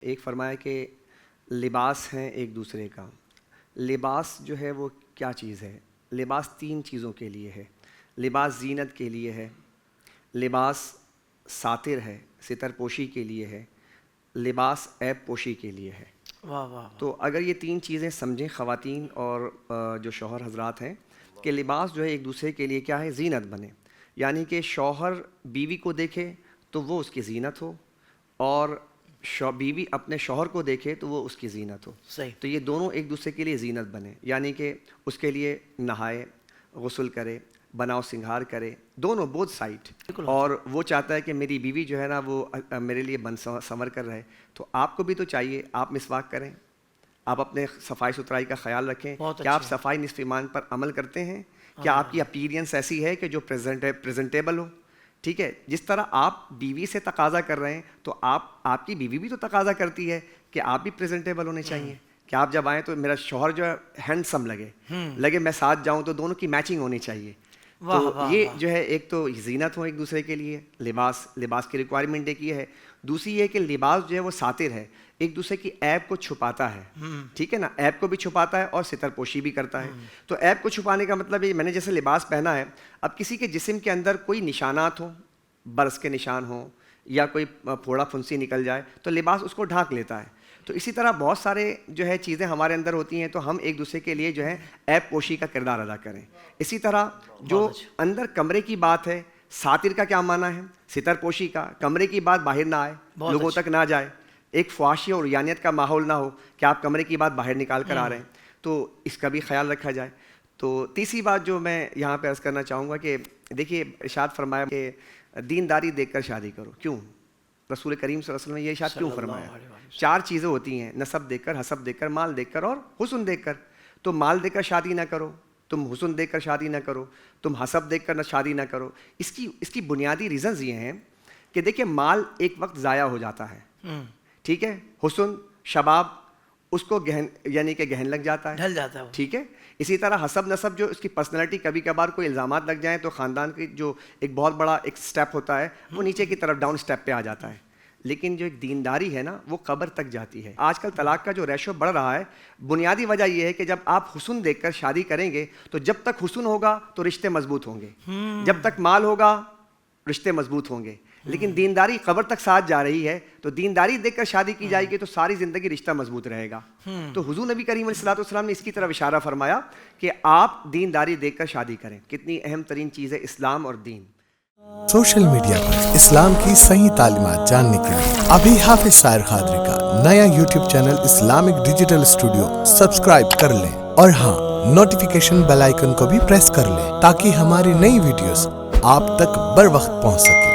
ایک فرمایا کہ لباس ہیں ایک دوسرے کا. لباس جو ہے وہ کیا چیز ہے؟ لباس تین چیزوں کے لیے ہے. لباس زینت کے لیے ہے، لباس ساتر ہے، ستر پوشی کے لیے ہے، لباس عیب پوشی کے لیے ہے. واہ واہ. تو اگر یہ تین چیزیں سمجھیں خواتین اور جو شوہر حضرات ہیں کہ لباس جو ہے ایک دوسرے کے لیے کیا ہے، زینت بنے. یعنی کہ شوہر بیوی کو دیکھے تو وہ اس کی زینت ہو، اور بیوی اپنے شوہر کو دیکھے تو وہ اس کی زینت ہو. صحیح. تو یہ دونوں ایک دوسرے کے لیے زینت بنے. یعنی کہ اس کے لیے نہائے، غسل کرے، بناؤ سنگھار کرے، دونوں بوتھ سائڈ. اور وہ چاہتا ہے کہ میری بیوی جو ہے نا وہ میرے لیے بن سنور کر رہے. تو آپ کو بھی تو چاہیے آپ مسواک کریں، آپ اپنے صفائی ستھرائی کا خیال رکھیں. کیا آپ صفائی نصف ایمان پر عمل کرتے ہیں؟ کیا آپ کی اپیرینس ایسی ہے کہ جو پریزنٹیبل ہو؟ ٹھیک ہے. جس طرح آپ بیوی سے تقاضا کر رہے ہیں تو آپ کی بیوی بھی تو تقاضا کرتی ہے کہ آپ بھی پریزنٹیبل ہونے چاہیے. کہ آپ جب آئیں تو میرا شوہر جو ہے ہینڈسم لگے میں ساتھ جاؤں تو دونوں کی میچنگ ہونی چاہیے. تو یہ جو ہے ایک تو زینت ہو ایک دوسرے کے لیے. لباس کی ریکوائرمنٹ ایک یہ ہے. دوسری یہ کہ لباس جو ہے وہ ساتر ہے، ایک دوسرے کی عیب کو چھپاتا ہے. ٹھیک ہے نا، عیب کو بھی چھپاتا ہے اور ستر پوشی بھی کرتا ہے. تو عیب کو چھپانے کا مطلب یہ، میں نے جیسے لباس پہنا ہے، اب کسی کے جسم کے اندر کوئی نشانات ہوں، برس کے نشان ہوں یا کوئی پھوڑا پھنسی نکل جائے تو لباس اس کو ڈھانک لیتا ہے. تو اسی طرح بہت سارے جو ہے چیزیں ہمارے اندر ہوتی ہیں تو ہم ایک دوسرے کے لیے جو ہے عیب پوشی کا کردار ادا کریں. اسی طرح جو اندر کمرے کی بات ہے، ساتر کا کیا معنی ہے؟ ستر پوشی کا. کمرے کی بات باہر نہ آئے، لوگوں تک نہ جائے، ایک فحاشی اور عریانیت کا ماحول نہ ہو کہ آپ کمرے کی بات باہر نکال کر آ رہے ہیں. تو اس کا بھی خیال رکھا جائے. تو تیسری بات جو میں یہاں پہ عرض کرنا چاہوں گا کہ دیکھیے ارشاد فرمایا کہ دینداری دیکھ کر شادی کرو. کیوں رسول کریم صلی اللہ علیہ وسلم نے یہ ارشاد کیوں فرمایا؟ چار چیزیں ہوتی ہیں، نسب دیکھ کر، حسب دیکھ کر، مال دیکھ کر اور حسن دیکھ کر. تو مال دیکھ کر شادی نہ کرو، تم حسن دیکھ کر شادی نہ کرو، تم حسب دیکھ کر شادی نہ کرو. اس کی بنیادی ریزنز یہ ہیں کہ دیکھیں مال ایک وقت ضائع ہو جاتا ہے. ٹھیک ہے. حسن شباب اس کو یعنی کہ گہن لگ جاتا ہے، ڈھل جاتا ہے. ٹھیک ہے. اسی طرح حسب نسب جو اس کی پرسنالٹی، کبھی کبھار کوئی الزامات لگ جائیں تو خاندان کی جو ایک بہت بڑا ایک سٹیپ ہوتا ہے وہ نیچے کی طرف ڈاؤن سٹیپ پہ آ جاتا ہے. لیکن جو ایک دینداری ہے نا وہ قبر تک جاتی ہے. آج کل طلاق کا جو ریشو بڑھ رہا ہے، بنیادی وجہ یہ ہے کہ جب آپ حسن دیکھ کر شادی کریں گے تو جب تک حسن ہوگا تو رشتے مضبوط ہوں گے، جب تک مال ہوگا رشتے مضبوط ہوں گے. لیکن دینداری قبر تک ساتھ جا رہی ہے تو دینداری دیکھ کر شادی کی جائے گی تو ساری زندگی رشتہ مضبوط رہے گا. تو حضور نبی کریم علیہ الصلوۃ والسلام نے اس کی طرف اشارہ فرمایا کہ آپ دینداری دیکھ کر شادی کریں. کتنی اہم ترین چیز ہے اسلام اور دین. سوشل میڈیا پر اسلام کی صحیح تعلیمات جاننے کے لیے ابھی حافظ سائر قادری کا نیا YouTube channel Islamic digital studio subscribe کر لیں، اور ہاں نوٹیفیکیشن بیل آئیکن کو بھی پریس کر لیں تاکہ ہماری نئی ویڈیوز آپ تک بر وقت پہنچ سکیں.